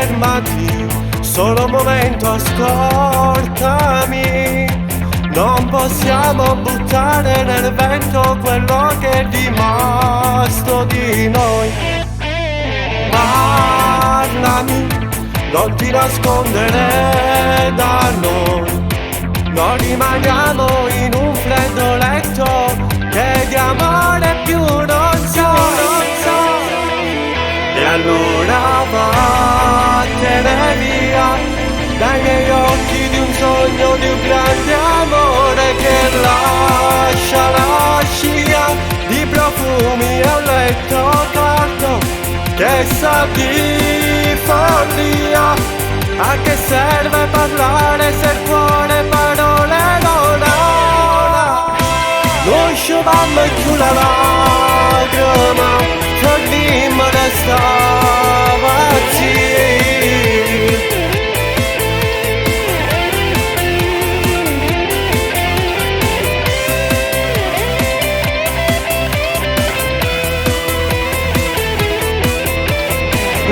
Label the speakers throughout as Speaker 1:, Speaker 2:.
Speaker 1: Fermati, solo un momento, ascoltami. Non possiamo buttare nel vento quello che è rimasto di noi. Parlami, non ti nascondere da noi. Non rimaniamo in un freddo letto che di amore più non so. E allora vattene via dai miei occhi di un sogno, di un grande amore che lascia la scia di profumi a letto caldo che sa di follia. A che serve parlare se il cuore parole non ha? Non sciupammo più la lacrima, tornimmo da stavolta.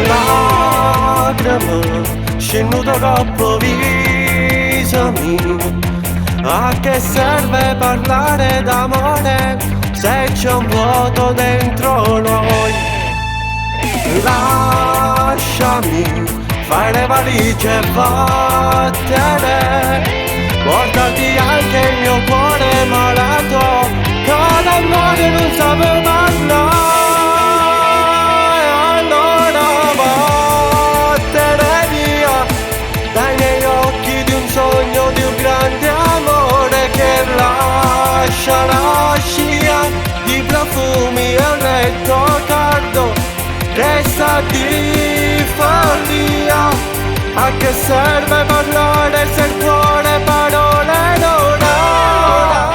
Speaker 1: Lacrime scenduto troppo viso mio. A che serve parlare d'amore se c'è un vuoto dentro noi? Lasciami fare valigie e vattene, portati anche il mio cuore malato, con amore non sapevo parlare. Lascia la scia di profumi a letto caldo che sa di follia. A che serve parlare se il cuore parole non ha?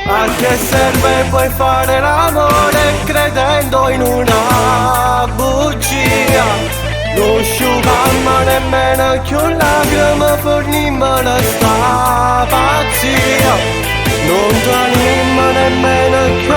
Speaker 1: A che serve poi fare l'amore credendo in una bugia? Non sciupammo nemmeno più lacrime, fornimmo la sta pazzia. Non tornimmo nemmeno più